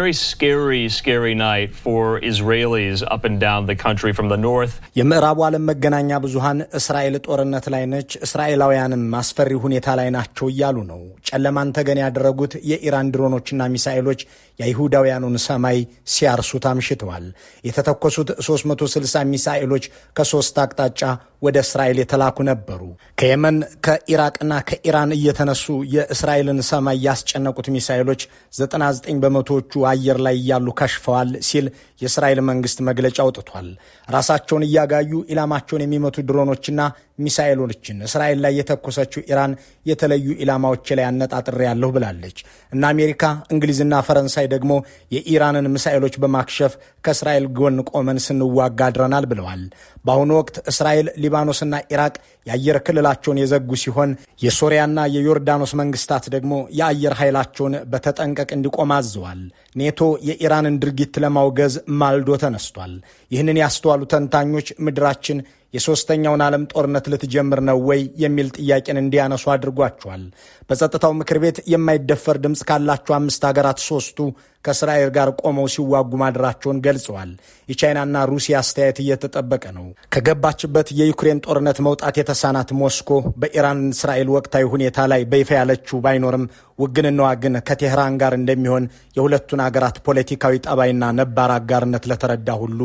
very scary night for Israelis up and down the country from the north. የምዕራቡ ዓለም መገናኛ ብዙሃን እስራኤል ጦርነት ላይ ነች፣ እስራኤላውያንም ማስፈሪ ሁኔታ ላይ ናቸው እያሉ ነው። ጨለማን ተገን ያደረጉት የኢራን ድሮኖችና ሚሳኤሎች የይሁዳውያኑን ሰማይ ሲያርሱት አምሽተዋል። የተተኮሱት 360 ሚሳኤሎች ከሶስት አቅጣጫ ወደ እስራኤል የተላኩ ነበሩ። ከየመን ከኢራቅና ከኢራን እየተነሱ የእስራኤልን ሰማይ ያስጨነቁት ሚሳኤሎች 99 በመቶዎቹ አየር ላይ ያሉ ከሽፈዋል ሲል የእስራኤል መንግስት መግለጫ አውጥቷል። ራሳቸውን እያጋዩ ኢላማቸውን የሚመቱ ድሮኖችና ሚሳኤሎችን እስራኤል ላይ የተኮሰችው ኢራን የተለዩ ኢላማዎች ላይ አነጣጥሬያለሁ ብላለች። እና አሜሪካ፣ እንግሊዝና ፈረንሳይ ደግሞ የኢራንን ሚሳኤሎች በማክሸፍ ከእስራኤል ጎን ቆመን ስንዋጋ አድረናል ብለዋል። በአሁኑ ወቅት እስራኤል፣ ሊባኖስና ኢራቅ የአየር ክልላቸውን የዘጉ ሲሆን የሶሪያና የዮርዳኖስ መንግስታት ደግሞ የአየር ኃይላቸውን በተጠንቀቅ እንዲቆም አዘዋል። ኔቶ የኢራንን ድርጊት ለማውገዝ ማልዶ ተነስቷል። ይህንን ያስተዋሉ ተንታኞች ምድራችን የሶስተኛውን ዓለም ጦርነት ልትጀምር ነው ወይ የሚል ጥያቄን እንዲያነሱ አድርጓቸዋል። በጸጥታው ምክር ቤት የማይደፈር ድምፅ ካላቸው 5 ሀገራት 3ቱ ከእስራኤል ጋር ቆመው ሲዋጉ ማድራቸውን ገልጸዋል። የቻይናና ሩሲያ አስተያየት እየተጠበቀ ነው። ከገባችበት የዩክሬን ጦርነት መውጣት የተሳናት ሞስኮ በኢራን እስራኤል ወቅታዊ ሁኔታ ላይ በይፋ ያለችው ባይኖርም ውግንናዋ ግን ከቴህራን ጋር እንደሚሆን የሁለቱን አገራት ፖለቲካዊ ጠባይና ነባር አጋርነት ለተረዳ ሁሉ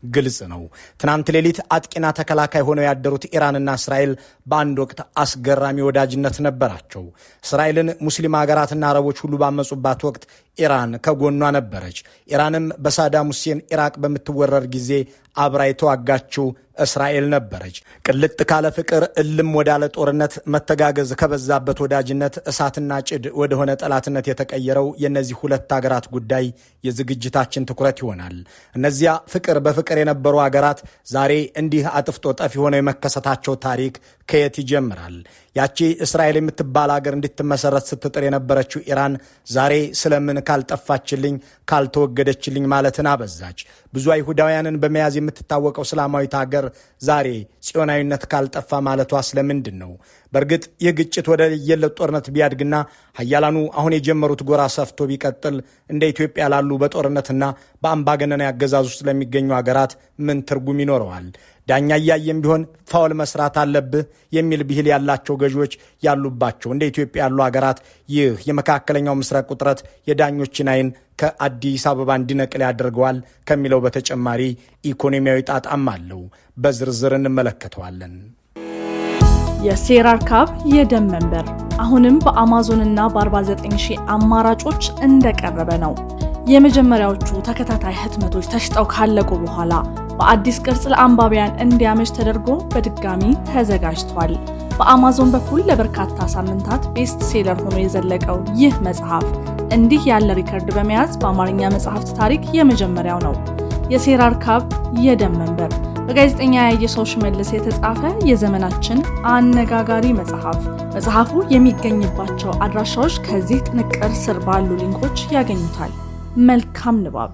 ግልጽ ነው። ትናንት ሌሊት አጥቂና ተከላካይ ሆነው ያደሩት ኢራንና እስራኤል በአንድ ወቅት አስገራሚ ወዳጅነት ነበራቸው። እስራኤልን ሙስሊም ሀገራትና አረቦች ሁሉ ባመጹባት ወቅት ኢራን ከጎኗ ነበረች። ኢራንም በሳዳም ሁሴን ኢራቅ በምትወረር ጊዜ አብራ የተዋጋችው እስራኤል ነበረች። ቅልጥ ካለ ፍቅር እልም ወዳለ ጦርነት፣ መተጋገዝ ከበዛበት ወዳጅነት እሳትና ጭድ ወደሆነ ጠላትነት የተቀየረው የእነዚህ ሁለት አገራት ጉዳይ የዝግጅታችን ትኩረት ይሆናል። እነዚያ ፍቅር በፍቅር የነበሩ አገራት ዛሬ እንዲህ አጥፍቶ ጠፊ ሆነው የመከሰታቸው ታሪክ ከየት ይጀምራል? ያቺ እስራኤል የምትባል አገር እንድትመሰረት ስትጥር የነበረችው ኢራን ዛሬ ስለምን ካልጠፋችልኝ ካልተወገደችልኝ ማለትን አበዛች። ብዙ አይሁዳውያንን በመያዝ የምትታወቀው እስላማዊት ሀገር ዛሬ ጽዮናዊነት ካልጠፋ ማለቷ ስለምንድን ነው? በእርግጥ ይህ ግጭት ወደ የለት ጦርነት ቢያድግና ሀያላኑ አሁን የጀመሩት ጎራ ሰፍቶ ቢቀጥል እንደ ኢትዮጵያ ላሉ በጦርነትና በአምባገነናዊ አገዛዝ ውስጥ ለሚገኙ ሀገራት ምን ትርጉም ይኖረዋል? ዳኛ እያየም ቢሆን ፋውል መስራት አለብህ የሚል ብሂል ያላቸው ገዢዎች ያሉባቸው እንደ ኢትዮጵያ ያሉ ሀገራት ይህ የመካከለኛው ምስራቅ ውጥረት የዳኞችን አይን ከአዲስ አበባ እንዲነቅል ያደርገዋል ከሚለው በተጨማሪ ኢኮኖሚያዊ ጣጣም አለው። በዝርዝር እንመለከተዋለን። የሴራር ካብ የደም መንበር አሁንም በአማዞንና በ49000 አማራጮች እንደቀረበ ነው። የመጀመሪያዎቹ ተከታታይ ህትመቶች ተሽጠው ካለቁ በኋላ በአዲስ ቅርጽ ለአንባቢያን እንዲያመች ተደርጎ በድጋሚ ተዘጋጅቷል። በአማዞን በኩል ለበርካታ ሳምንታት ቤስት ሴለር ሆኖ የዘለቀው ይህ መጽሐፍ እንዲህ ያለ ሪከርድ በመያዝ በአማርኛ መጽሐፍት ታሪክ የመጀመሪያው ነው። የሴራር ካብ የደም መንበር በጋዜጠኛ ያየሰው ሽመልስ የተጻፈ የዘመናችን አነጋጋሪ መጽሐፍ። መጽሐፉ የሚገኝባቸው አድራሻዎች ከዚህ ጥንቅር ስር ባሉ ሊንኮች ያገኙታል። መልካም ንባብ።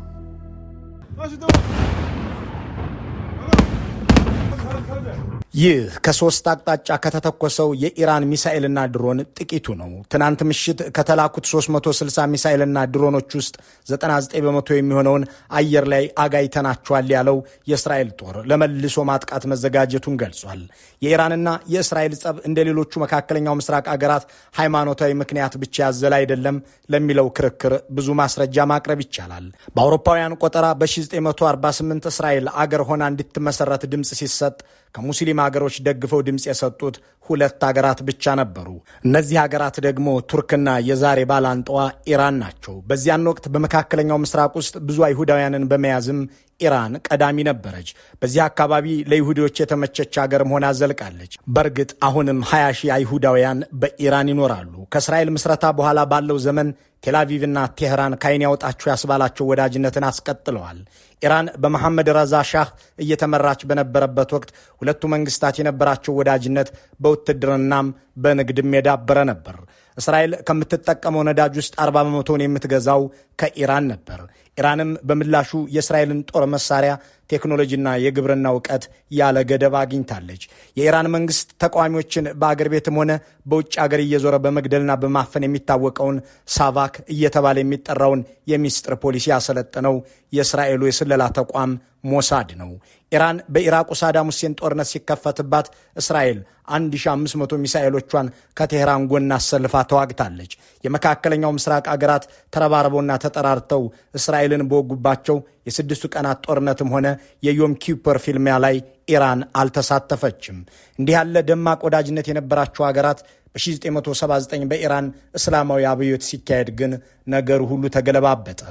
ይህ ከሶስት አቅጣጫ ከተተኮሰው የኢራን ሚሳኤልና ድሮን ጥቂቱ ነው። ትናንት ምሽት ከተላኩት 360 ሚሳኤልና ድሮኖች ውስጥ 99 በመቶ የሚሆነውን አየር ላይ አጋይተናቸዋል ያለው የእስራኤል ጦር ለመልሶ ማጥቃት መዘጋጀቱን ገልጿል። የኢራንና የእስራኤል ጸብ እንደ ሌሎቹ መካከለኛው ምስራቅ አገራት ሃይማኖታዊ ምክንያት ብቻ ያዘለ አይደለም ለሚለው ክርክር ብዙ ማስረጃ ማቅረብ ይቻላል። በአውሮፓውያን ቆጠራ በ1948 እስራኤል አገር ሆና እንድትመሰረት ድምፅ ሲሰጥ ከሙስሊም ሀገሮች ደግፈው ድምፅ የሰጡት 2 ሀገራት ብቻ ነበሩ። እነዚህ ሀገራት ደግሞ ቱርክና የዛሬ ባላንጣዋ ኢራን ናቸው። በዚያን ወቅት በመካከለኛው ምስራቅ ውስጥ ብዙ አይሁዳውያንን በመያዝም ኢራን ቀዳሚ ነበረች። በዚህ አካባቢ ለይሁዲዎች የተመቸች ሀገር መሆን አዘልቃለች። በእርግጥ አሁንም 20 ሺህ አይሁዳውያን በኢራን ይኖራሉ። ከእስራኤል ምስረታ በኋላ ባለው ዘመን ቴልአቪቭና ቴህራን ካይን ያወጣቸው ያስባላቸው ወዳጅነትን አስቀጥለዋል። ኢራን በመሐመድ ረዛ ሻህ እየተመራች በነበረበት ወቅት ሁለቱ መንግስታት የነበራቸው ወዳጅነት በውትድርናም በንግድም የዳበረ ነበር። እስራኤል ከምትጠቀመው ነዳጅ ውስጥ 40 በመቶውን የምትገዛው ከኢራን ነበር። ኢራንም በምላሹ የእስራኤልን ጦር መሳሪያ ቴክኖሎጂና የግብርና እውቀት ያለ ገደብ አግኝታለች። የኢራን መንግስት ተቃዋሚዎችን በአገር ቤትም ሆነ በውጭ አገር እየዞረ በመግደልና በማፈን የሚታወቀውን ሳቫክ እየተባለ የሚጠራውን የሚስጥር ፖሊሲ ያሰለጠነው የእስራኤሉ የስለላ ተቋም ሞሳድ ነው። ኢራን በኢራቁ ሳዳም ሁሴን ጦርነት ሲከፈትባት እስራኤል 1500 ሚሳኤሎቿን ከቴህራን ጎን አሰልፋ ተዋግታለች። የመካከለኛው ምስራቅ አገራት ተረባርበውና ተጠራርተው እስራኤልን በወጉባቸው የስድስቱ ቀናት ጦርነትም ሆነ የዮም ኪፐር ፊልሚያ ላይ ኢራን አልተሳተፈችም። እንዲህ ያለ ደማቅ ወዳጅነት የነበራቸው አገራት በ1979 በኢራን እስላማዊ አብዮት ሲካሄድ ግን ነገሩ ሁሉ ተገለባበጠ።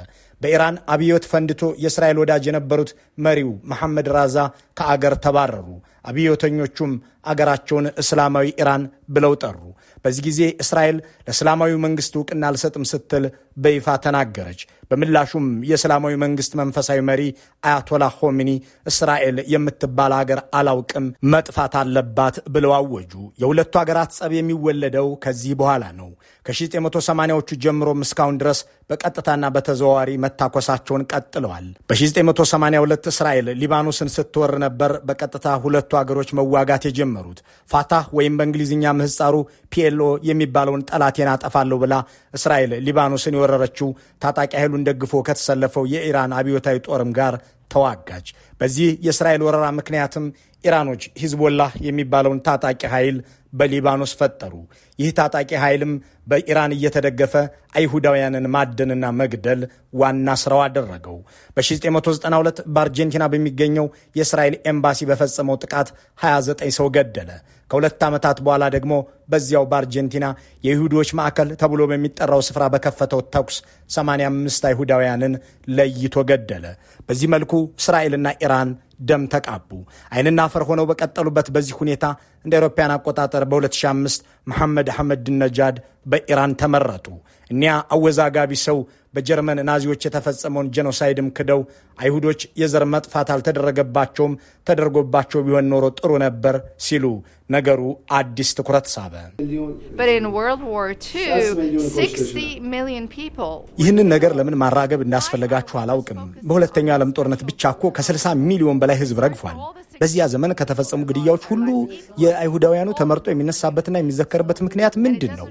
በኢራን አብዮት ፈንድቶ የእስራኤል ወዳጅ የነበሩት መሪው መሐመድ ራዛ ከአገር ተባረሩ። አብዮተኞቹም አገራቸውን እስላማዊ ኢራን ብለው ጠሩ። በዚህ ጊዜ እስራኤል ለእስላማዊ መንግስት እውቅና አልሰጥም ስትል በይፋ ተናገረች። በምላሹም የእስላማዊ መንግስት መንፈሳዊ መሪ አያቶላህ ሆሚኒ እስራኤል የምትባል አገር አላውቅም፣ መጥፋት አለባት ብለው አወጁ። የሁለቱ አገራት ጸብ የሚወለደው ከዚህ በኋላ ነው። ከ1980ዎቹ ጀምሮም እስካሁን ድረስ በቀጥታና በተዘዋዋሪ መታኮሳቸውን ቀጥለዋል። በ1982 እስራኤል ሊባኖስን ስትወር ነበር በቀጥታ ሁለቱ አገሮች መዋጋት የጀመሩት። ፋታህ ወይም በእንግሊዝኛ ምህፃሩ ፒኤልኦ የሚባለውን ጠላቴን አጠፋለሁ ብላ እስራኤል ሊባኖስን የወረረችው ታጣቂ ኃይሉን ደግፎ ከተሰለፈው የኢራን አብዮታዊ ጦርም ጋር ተዋጋች። በዚህ የእስራኤል ወረራ ምክንያትም ኢራኖች ሂዝቦላህ የሚባለውን ታጣቂ ኃይል በሊባኖስ ፈጠሩ። ይህ ታጣቂ ኃይልም በኢራን እየተደገፈ አይሁዳውያንን ማደንና መግደል ዋና ስራው አደረገው። በ1992 በአርጀንቲና በሚገኘው የእስራኤል ኤምባሲ በፈጸመው ጥቃት 29 ሰው ገደለ። ከሁለት ዓመታት በኋላ ደግሞ በዚያው በአርጀንቲና የይሁዶች ማዕከል ተብሎ በሚጠራው ስፍራ በከፈተው ተኩስ 85 አይሁዳውያንን ለይቶ ገደለ። በዚህ መልኩ እስራኤልና ኢራን ደም ተቃቡ። ዓይንና አፈር ሆነው በቀጠሉበት በዚህ ሁኔታ እንደ አውሮፓውያን አቆጣጠር በ2005 መሐመድ አህመድ ነጃድ በኢራን ተመረጡ። እኒያ አወዛጋቢ ሰው በጀርመን ናዚዎች የተፈጸመውን ጄኖሳይድም ክደው አይሁዶች የዘር መጥፋት አልተደረገባቸውም፣ ተደርጎባቸው ቢሆን ኖሮ ጥሩ ነበር ሲሉ ነገሩ አዲስ ትኩረት ሳበ። ይህንን ነገር ለምን ማራገብ እንዳስፈለጋችሁ አላውቅም። በሁለተኛው ዓለም ጦርነት ብቻ እኮ ከ60 ሚሊዮን በላይ ሕዝብ ረግፏል። በዚያ ዘመን ከተፈጸሙ ግድያዎች ሁሉ የአይሁዳውያኑ ተመርጦ የሚነሳበትና የሚዘከርበት ምክንያት ምንድን ነው?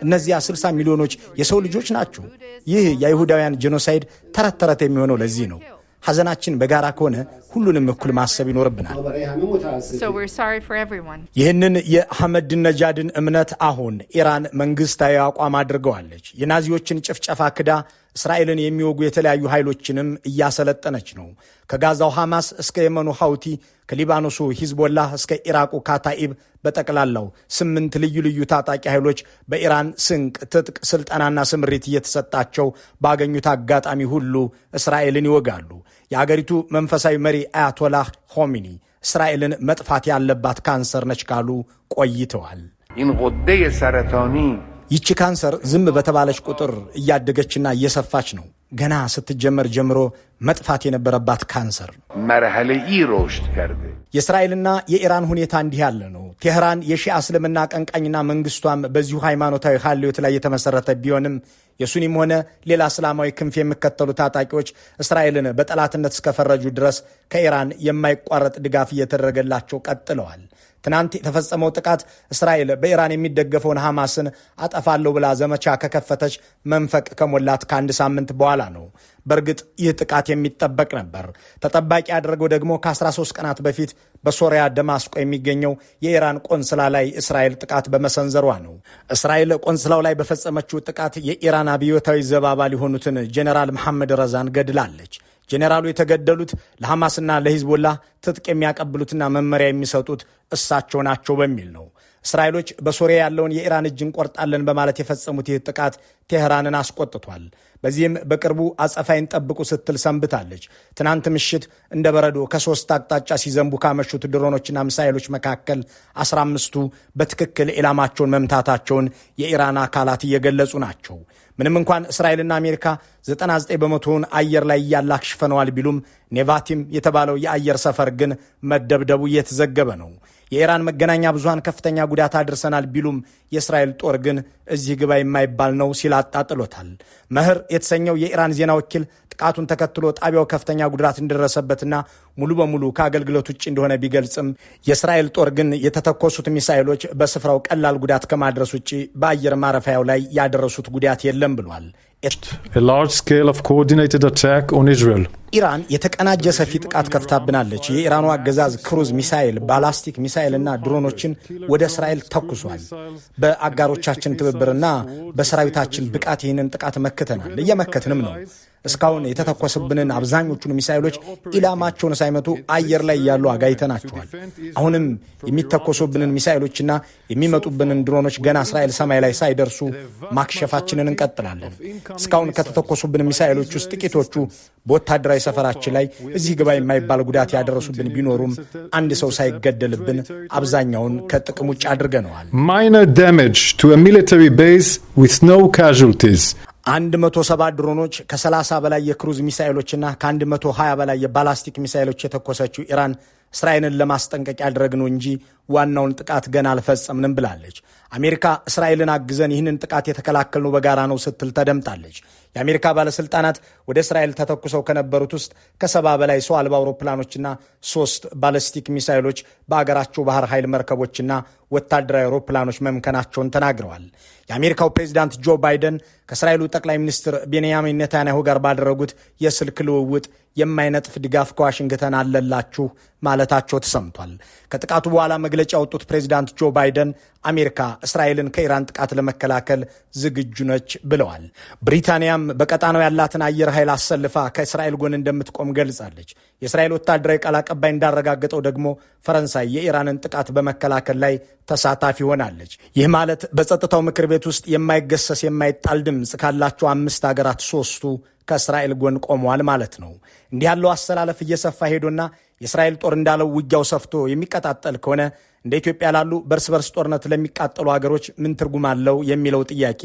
እነዚያ 60 ሚሊዮኖች የሰው ልጆች ናቸው። ይህ የአይሁዳውያን ጄኖሳይድ ተረት ተረት የሚሆነው ለዚህ ነው። ሐዘናችን በጋራ ከሆነ ሁሉንም እኩል ማሰብ ይኖርብናል። ይህንን የአህመድ ነጃድን እምነት አሁን ኢራን መንግስታዊ አቋም አድርገዋለች። የናዚዎችን ጭፍጨፋ ክዳ እስራኤልን የሚወጉ የተለያዩ ኃይሎችንም እያሰለጠነች ነው። ከጋዛው ሐማስ እስከ የመኑ ሐውቲ፣ ከሊባኖሱ ሂዝቦላህ እስከ ኢራቁ ካታኢብ በጠቅላላው 8 ልዩ ልዩ ታጣቂ ኃይሎች በኢራን ስንቅ፣ ትጥቅ፣ ስልጠናና ስምሪት እየተሰጣቸው ባገኙት አጋጣሚ ሁሉ እስራኤልን ይወጋሉ። የአገሪቱ መንፈሳዊ መሪ አያቶላህ ሆሚኒ እስራኤልን መጥፋት ያለባት ካንሰር ነች ካሉ ቆይተዋል። ይቺ ካንሰር ዝም በተባለች ቁጥር እያደገችና እየሰፋች ነው። ገና ስትጀመር ጀምሮ መጥፋት የነበረባት ካንሰር የእስራኤልና የኢራን ሁኔታ እንዲህ ያለ ነው። ቴህራን የሺአ እስልምና አቀንቃኝና መንግስቷም በዚሁ ሃይማኖታዊ ሀልዮት ላይ የተመሰረተ ቢሆንም የሱኒም ሆነ ሌላ እስላማዊ ክንፍ የሚከተሉ ታጣቂዎች እስራኤልን በጠላትነት እስከፈረጁ ድረስ ከኢራን የማይቋረጥ ድጋፍ እየተደረገላቸው ቀጥለዋል። ትናንት የተፈጸመው ጥቃት እስራኤል በኢራን የሚደገፈውን ሐማስን አጠፋለሁ ብላ ዘመቻ ከከፈተች መንፈቅ ከሞላት ከአንድ ሳምንት በኋላ ነው። በእርግጥ ይህ ጥቃት የሚጠበቅ ነበር። ተጠባቂ ያደረገው ደግሞ ከ13 ቀናት በፊት በሶሪያ ደማስቆ የሚገኘው የኢራን ቆንስላ ላይ እስራኤል ጥቃት በመሰንዘሯ ነው። እስራኤል ቆንስላው ላይ በፈጸመችው ጥቃት የኢራን አብዮታዊ ዘብ አባል የሆኑትን ጄኔራል መሐመድ ረዛን ገድላለች። ጄኔራሉ የተገደሉት ለሐማስና ለሂዝቦላ ትጥቅ የሚያቀብሉትና መመሪያ የሚሰጡት እሳቸው ናቸው በሚል ነው። እስራኤሎች በሶሪያ ያለውን የኢራን እጅ እንቆርጣለን በማለት የፈጸሙት ይህ ጥቃት ቴህራንን አስቆጥቷል። በዚህም በቅርቡ አጸፋይን ጠብቁ ስትል ሰንብታለች። ትናንት ምሽት እንደ በረዶ ከ3 አቅጣጫ ሲዘንቡ ካመሹት ድሮኖችና ሚሳይሎች መካከል 15ቱ በትክክል ኢላማቸውን መምታታቸውን የኢራን አካላት እየገለጹ ናቸው። ምንም እንኳን እስራኤልና አሜሪካ 99 በመቶውን አየር ላይ እያለ አክሽፈነዋል ቢሉም ኔቫቲም የተባለው የአየር ሰፈር ግን መደብደቡ እየተዘገበ ነው። የኢራን መገናኛ ብዙሃን ከፍተኛ ጉዳት አድርሰናል ቢሉም የእስራኤል ጦር ግን እዚህ ግባ የማይባል ነው ሲል አጣጥሎታል። መህር የተሰኘው የኢራን ዜና ወኪል ጥቃቱን ተከትሎ ጣቢያው ከፍተኛ ጉዳት እንደደረሰበትና ሙሉ በሙሉ ከአገልግሎት ውጭ እንደሆነ ቢገልጽም የእስራኤል ጦር ግን የተተኮሱት ሚሳኤሎች በስፍራው ቀላል ጉዳት ከማድረስ ውጭ በአየር ማረፊያው ላይ ያደረሱት ጉዳት የለም ብሏል። A large scale of coordinated attack on Israel. ኢራን የተቀናጀ ሰፊ ጥቃት ከፍታብናለች። የኢራኑ አገዛዝ ክሩዝ ሚሳኤል፣ ባላስቲክ ሚሳኤልና ድሮኖችን ወደ እስራኤል ተኩሷል። በአጋሮቻችን ትብብርና በሰራዊታችን ብቃት ይህንን ጥቃት መክተናል፣ እየመከትንም ነው። እስካሁን የተተኮስብንን አብዛኞቹን ሚሳኤሎች ኢላማቸውን ሳይመቱ አየር ላይ ያሉ አጋይተናቸዋል። አሁንም የሚተኮሱብንን ሚሳኤሎችና የሚመጡብንን ድሮኖች ገና እስራኤል ሰማይ ላይ ሳይደርሱ ማክሸፋችንን እንቀጥላለን። እስካሁን ከተተኮሱብን ሚሳኤሎች ውስጥ ጥቂቶቹ በወታደራዊ ሰፈራችን ላይ እዚህ ግባ የማይባል ጉዳት ያደረሱብን ቢኖሩም አንድ ሰው ሳይገደልብን አብዛኛውን ከጥቅም ውጭ አድርገነዋል። Minor damage to a military base with no casualties. 170 ድሮኖች ከ30 በላይ የክሩዝ ሚሳኤሎችና ከ120 በላይ የባላስቲክ ሚሳኤሎች የተኮሰችው ኢራን እስራኤልን ለማስጠንቀቅ ያደረግነው እንጂ ዋናውን ጥቃት ገና አልፈጸምንም ብላለች። አሜሪካ እስራኤልን አግዘን ይህንን ጥቃት የተከላከልነው በጋራ ነው ስትል ተደምጣለች። የአሜሪካ ባለስልጣናት ወደ እስራኤል ተተኩሰው ከነበሩት ውስጥ ከ70 በላይ ሰው አልባ አውሮፕላኖችና 3 ባላስቲክ ሚሳይሎች በአገራቸው ባህር ኃይል መርከቦችና ወታደራዊ አውሮፕላኖች መምከናቸውን ተናግረዋል። የአሜሪካው ፕሬዚዳንት ጆ ባይደን ከእስራኤሉ ጠቅላይ ሚኒስትር ቤንያሚን ኔታንያሁ ጋር ባደረጉት የስልክ ልውውጥ የማይነጥፍ ድጋፍ ከዋሽንግተን አለላችሁ ማለታቸው ተሰምቷል። ከጥቃቱ በኋላ መግለጫ ያወጡት ፕሬዚዳንት ጆ ባይደን አሜሪካ እስራኤልን ከኢራን ጥቃት ለመከላከል ዝግጁ ነች ብለዋል። ብሪታንያም በቀጣናው ያላትን አየር ኃይል አሰልፋ ከእስራኤል ጎን እንደምትቆም ገልጻለች። የእስራኤል ወታደራዊ ቃል አቀባይ እንዳረጋገጠው ደግሞ ፈረንሳይ የኢራንን ጥቃት በመከላከል ላይ ተሳታፊ ሆናለች። ይህ ማለት በጸጥታው ምክር ቤት ውስጥ የማይገሰስ የማይጣል ድምፅ ካላቸው 5 ሀገራት 3ቱ ከእስራኤል ጎን ቆመዋል ማለት ነው። እንዲህ ያለው አሰላለፍ እየሰፋ ሄዶና የእስራኤል ጦር እንዳለው ውጊያው ሰፍቶ የሚቀጣጠል ከሆነ እንደ ኢትዮጵያ ላሉ በርስ በርስ ጦርነት ለሚቃጠሉ ሀገሮች ምን ትርጉም አለው የሚለው ጥያቄ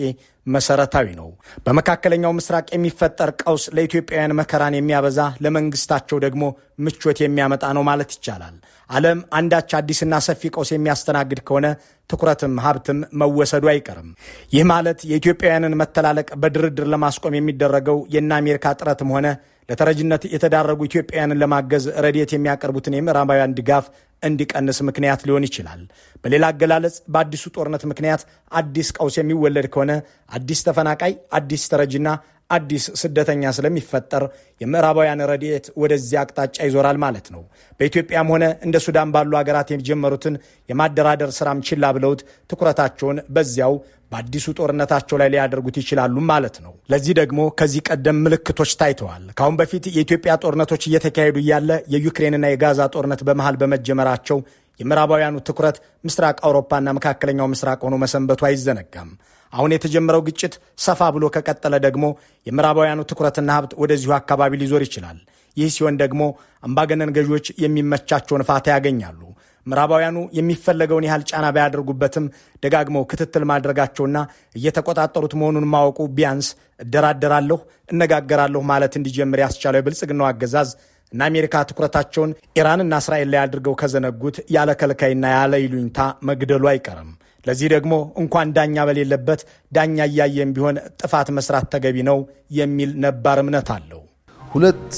መሰረታዊ ነው። በመካከለኛው ምስራቅ የሚፈጠር ቀውስ ለኢትዮጵያውያን መከራን የሚያበዛ ለመንግስታቸው ደግሞ ምቾት የሚያመጣ ነው ማለት ይቻላል። ዓለም አንዳች አዲስና ሰፊ ቀውስ የሚያስተናግድ ከሆነ ትኩረትም ሀብትም መወሰዱ አይቀርም። ይህ ማለት የኢትዮጵያውያንን መተላለቅ በድርድር ለማስቆም የሚደረገው የእነ አሜሪካ ጥረትም ሆነ ለተረጅነት የተዳረጉ ኢትዮጵያውያንን ለማገዝ ረድኤት የሚያቀርቡትን የምዕራባውያን ድጋፍ እንዲቀንስ ምክንያት ሊሆን ይችላል። በሌላ አገላለጽ በአዲሱ ጦርነት ምክንያት አዲስ ቀውስ የሚወለድ ከሆነ አዲስ ተፈናቃይ፣ አዲስ ተረጅና አዲስ ስደተኛ ስለሚፈጠር የምዕራባውያን ረድኤት ወደዚያ አቅጣጫ ይዞራል ማለት ነው። በኢትዮጵያም ሆነ እንደ ሱዳን ባሉ ሀገራት የጀመሩትን የማደራደር ስራም ችላ ብለውት ትኩረታቸውን በዚያው በአዲሱ ጦርነታቸው ላይ ሊያደርጉት ይችላሉ ማለት ነው። ለዚህ ደግሞ ከዚህ ቀደም ምልክቶች ታይተዋል። ከአሁን በፊት የኢትዮጵያ ጦርነቶች እየተካሄዱ እያለ የዩክሬንና የጋዛ ጦርነት በመሃል በመጀመራቸው የምዕራባውያኑ ትኩረት ምስራቅ አውሮፓና መካከለኛው ምስራቅ ሆኖ መሰንበቱ አይዘነጋም። አሁን የተጀመረው ግጭት ሰፋ ብሎ ከቀጠለ ደግሞ የምዕራባውያኑ ትኩረትና ሀብት ወደዚሁ አካባቢ ሊዞር ይችላል። ይህ ሲሆን ደግሞ አምባገነን ገዢዎች የሚመቻቸውን ፋታ ያገኛሉ። ምዕራባውያኑ የሚፈለገውን ያህል ጫና ባያደርጉበትም ደጋግመው ክትትል ማድረጋቸውና እየተቆጣጠሩት መሆኑን ማወቁ ቢያንስ እደራደራለሁ፣ እነጋገራለሁ ማለት እንዲጀምር ያስቻለው የብልጽግናው አገዛዝ እና አሜሪካ ትኩረታቸውን ኢራንና እስራኤል ላይ አድርገው ከዘነጉት ያለ ከልካይና ያለ ይሉኝታ መግደሉ አይቀርም። ለዚህ ደግሞ እንኳን ዳኛ በሌለበት ዳኛ እያየም ቢሆን ጥፋት መስራት ተገቢ ነው የሚል ነባር እምነት አለው። ሁለት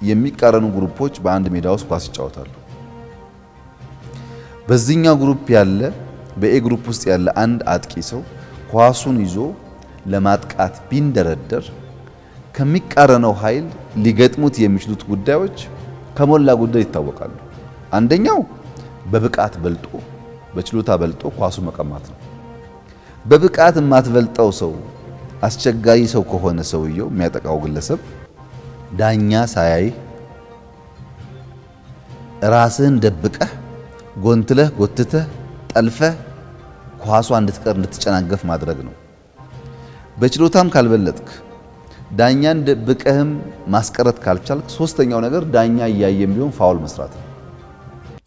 የሚቃረኑ ግሩፖች በአንድ ሜዳ ውስጥ ኳስ ይጫወታሉ። በዚህኛው ግሩፕ ያለ በኤ ግሩፕ ውስጥ ያለ አንድ አጥቂ ሰው ኳሱን ይዞ ለማጥቃት ቢንደረደር ከሚቃረነው ኃይል ሊገጥሙት የሚችሉት ጉዳዮች ከሞላ ጎደል ይታወቃሉ። አንደኛው በብቃት በልጦ በችሎታ በልጦ ኳሱ መቀማት ነው። በብቃት የማትበልጠው ሰው አስቸጋሪ ሰው ከሆነ ሰውየው የሚያጠቃው ግለሰብ ዳኛ ሳያይ ራስህን ደብቀህ ጎንትለህ ጎትተህ ጠልፈህ ኳሷ እንድትቀር እንድትጨናገፍ ማድረግ ነው። በችሎታም ካልበለጥክ ዳኛን ደብቀህም ማስቀረት ካልቻልክ ሶስተኛው ነገር ዳኛ እያየም ቢሆን ፋውል መስራት ነው።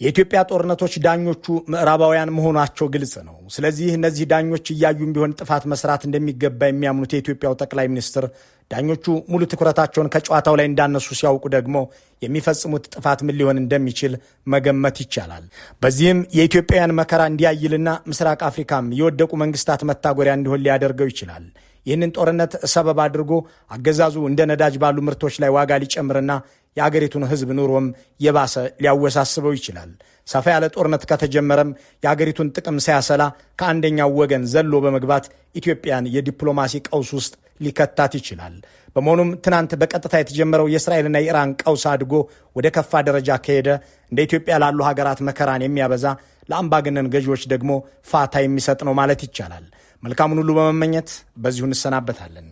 የኢትዮጵያ ጦርነቶች ዳኞቹ ምዕራባውያን መሆናቸው ግልጽ ነው። ስለዚህ እነዚህ ዳኞች እያዩም ቢሆን ጥፋት መስራት እንደሚገባ የሚያምኑት የኢትዮጵያው ጠቅላይ ሚኒስትር ዳኞቹ ሙሉ ትኩረታቸውን ከጨዋታው ላይ እንዳነሱ ሲያውቁ ደግሞ የሚፈጽሙት ጥፋት ምን ሊሆን እንደሚችል መገመት ይቻላል። በዚህም የኢትዮጵያውያን መከራ እንዲያይልና ምስራቅ አፍሪካም የወደቁ መንግስታት መታጎሪያ እንዲሆን ሊያደርገው ይችላል። ይህንን ጦርነት ሰበብ አድርጎ አገዛዙ እንደ ነዳጅ ባሉ ምርቶች ላይ ዋጋ ሊጨምርና የአገሪቱን ሕዝብ ኑሮም የባሰ ሊያወሳስበው ይችላል። ሰፋ ያለ ጦርነት ከተጀመረም የአገሪቱን ጥቅም ሳያሰላ ከአንደኛው ወገን ዘሎ በመግባት ኢትዮጵያን የዲፕሎማሲ ቀውስ ውስጥ ሊከታት ይችላል። በመሆኑም ትናንት በቀጥታ የተጀመረው የእስራኤልና የኢራን ቀውስ አድጎ ወደ ከፋ ደረጃ ከሄደ እንደ ኢትዮጵያ ላሉ ሀገራት መከራን የሚያበዛ ለአምባገነን ገዢዎች ደግሞ ፋታ የሚሰጥ ነው ማለት ይቻላል። መልካሙን ሁሉ በመመኘት በዚሁ እንሰናበታለን።